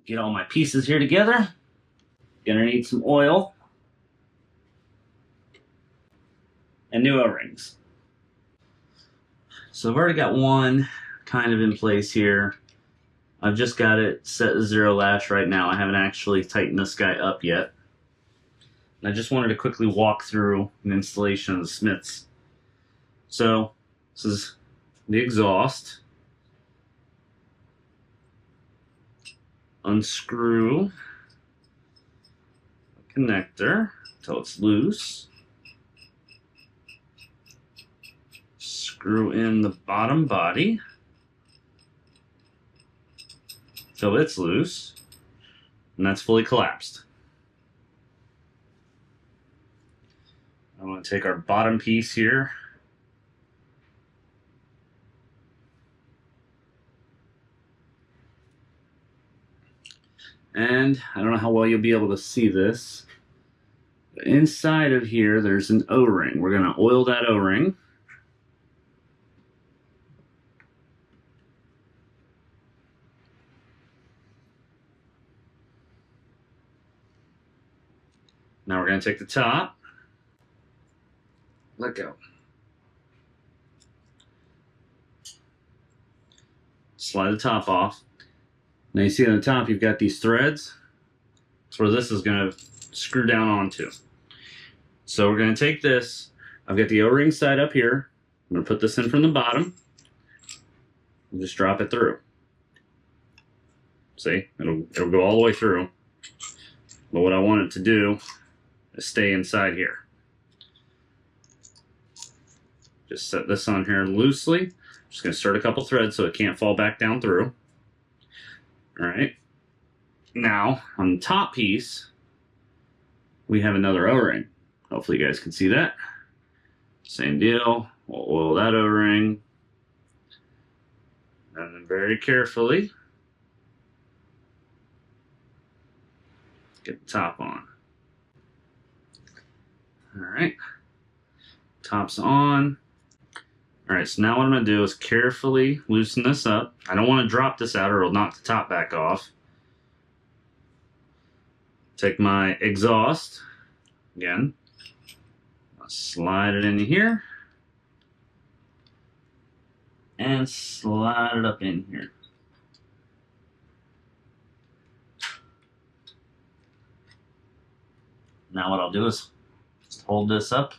Get all my pieces here together. Gonna need some oil and new O-rings. So I've already got one kind of in place here. I've just got it set to 0 lash right now. I haven't actually tightened this guy up yet. And I just wanted to quickly walk through an installation of the Smiths. So this is the exhaust. Unscrew the connector until it's loose. Screw in the bottom body till it's loose, and that's fully collapsed. I'm going to take our bottom piece here. And I don't know how well you'll be able to see this, but inside of here there's an O-ring. We're going to oil that O-ring. Now we're going to take the top, let go. Slide the top off. Now you see on the top you've got these threads. That's where this is going to screw down onto. So we're going to take this. I've got the O-ring side up here. I'm going to put this in from the bottom and just drop it through. See, it'll go all the way through. But what I want it to do is stay inside here. Just set this on here loosely. Just going to start a couple threads so it can't fall back down through. All right. Now, on the top piece, we have another O-ring. Hopefully you guys can see that. Same deal. We'll oil that O-ring. And then very carefully get the top on. All right. Top's on. All right, so now what I'm going to do is carefully loosen this up. I don't want to drop this out or it'll knock the top back off. Take my exhaust, again, I'll slide it into here, and slide it up in here. Now what I'll do is just hold this up.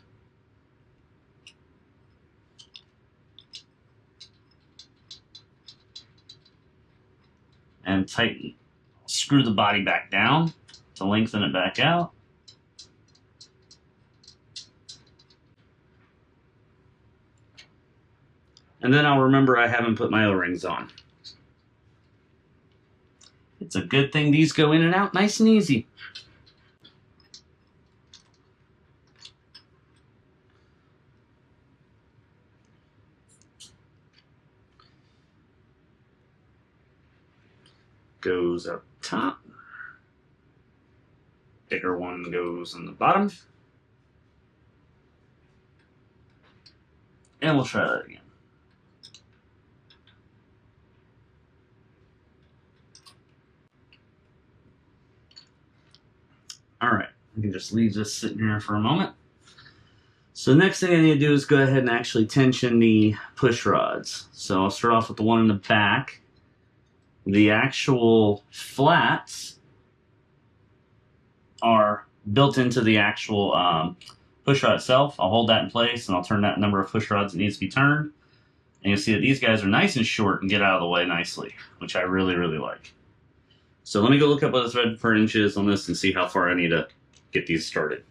And tighten. Screw the body back down to lengthen it back out. And then I'll remember I haven't put my O-rings on. It's a good thing these go in and out nice and easy. Goes up top. Bigger one goes on the bottom. And we'll try that again. All right, we can just leave this sitting here for a moment. So the next thing I need to do is go ahead and actually tension the push rods. So I'll start off with the one in the back. The actual flats are built into the actual push rod itself. I'll hold that in place and I'll turn that number of push rods that needs to be turned. And you'll see that these guys are nice and short and get out of the way nicely, which I really, really like. So let me go look up what the thread per inch is on this and see how far I need to get these started.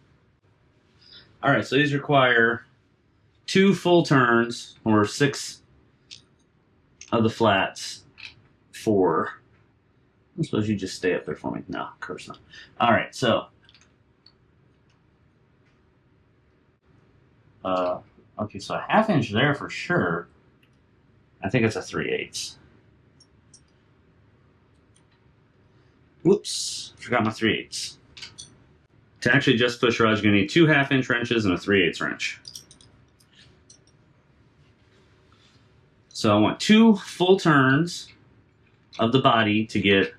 All right, so these require 2 full turns or 6 of the flats. I suppose you just stay up there for me. No, of course not. All right, so okay, so a 1/2 inch there for sure. I think it's a 3/8. Whoops, forgot my 3/8. To actually adjust push rods, you're gonna need 2 1/2 inch wrenches and a 3/8 wrench. So I want 2 full turns of the body to get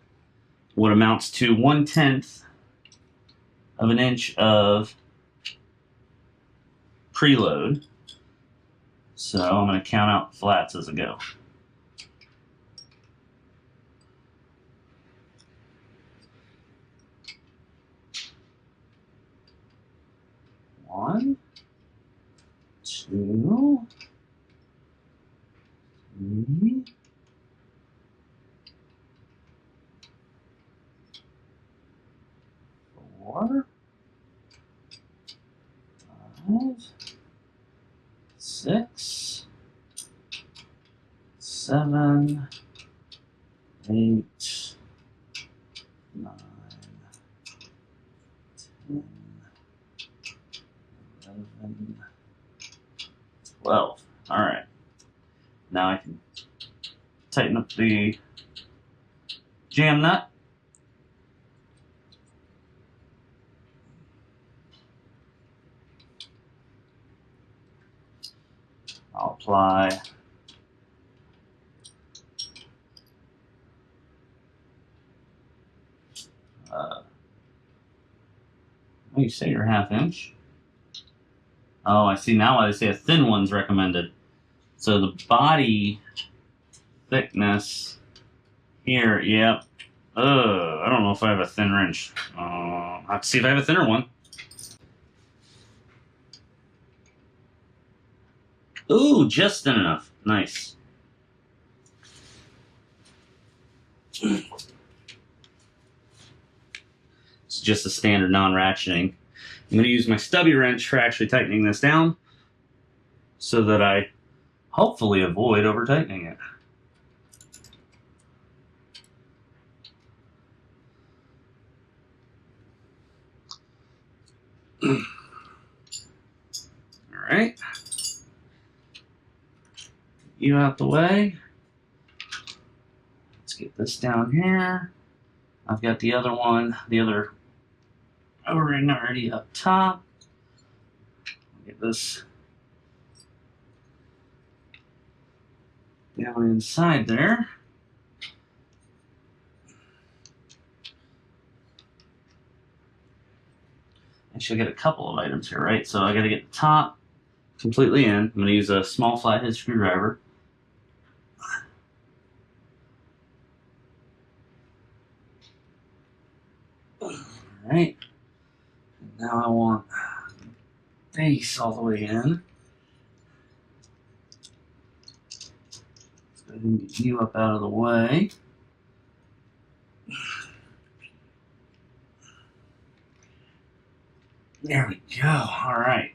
what amounts to 1/10 of an inch of preload. So I'm going to count out flats as I go. One, two, three, four, 5, 6, 7, 8, 9, 10, 11, 12. All right. Now I can tighten up the jam nut. I'll apply you say you're 1/2 inch. Oh, I see now why they say a thin one's recommended. So the body thickness here, yep. I don't know if I have a thin wrench. I'll have to see if I have a thinner one. Ooh, just thin enough. Nice. It's just a standard non-ratcheting. I'm going to use my stubby wrench for actually tightening this down so that I hopefully avoid over-tightening it. All right. You out the way. Let's get this down here. I've got the other one, the other O-ring already up top. Get this down inside there. Actually, I got a couple of items here, right? So I got to get the top completely in. I'm going to use a small flathead screwdriver. All right. And now I want the base all the way in. Go ahead and get you up out of the way. There we go. All right.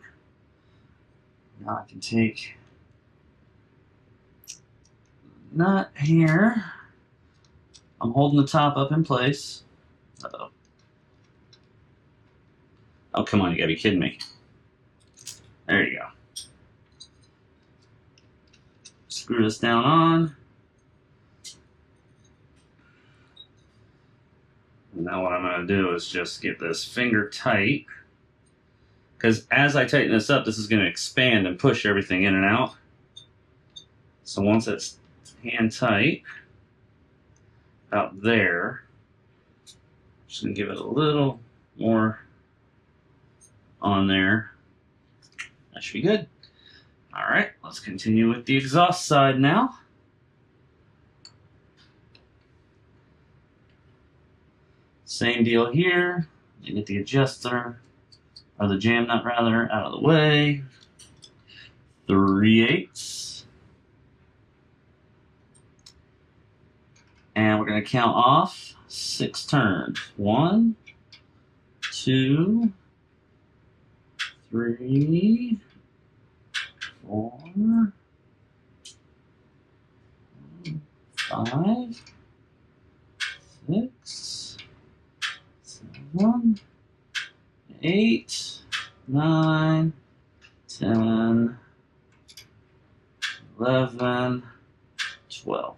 Now I can take the nut here. I'm holding the top up in place. Uh-oh. Oh, come on. You gotta be kidding me. There you go. Screw this down on. And now what I'm going to do is just get this finger tight. Because as I tighten this up, this is going to expand and push everything in and out. So once it's hand tight, about there, just going to give it a little more on there. That should be good. All right, let's continue with the exhaust side now. Same deal here. You get the adjuster, or the jam nut rather, out of the way. 3/8. And we're going to count off 6 turns. 1, 2, 3, 4, 5, 6, 7, 8, 9, 10, 11, 12.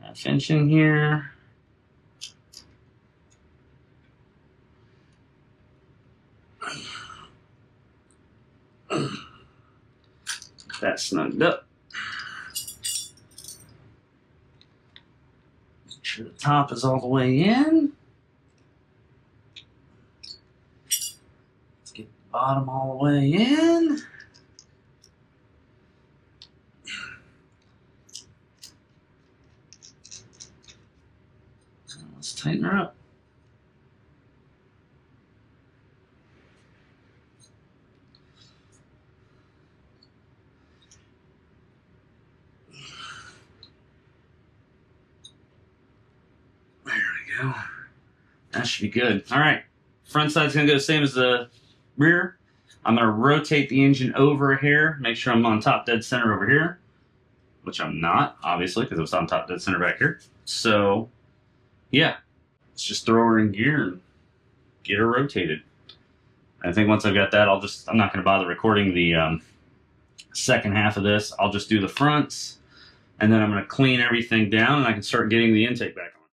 Half inch in here. That snugged up. Make sure the top is all the way in. Let's get the bottom all the way in. Let's tighten her up. There we go. That should be good. All right. Front side's going to go the same as the rear. I'm going to rotate the engine over here. Make sure I'm on top dead center over here. Which I'm not, obviously, because it was on top dead center back here. So, yeah. Let's just throw her in gear and get her rotated. I think once I've got that, I'm not going to bother recording the second half of this. I'll just do the fronts. And then I'm going to clean everything down and I can start getting the intake back on.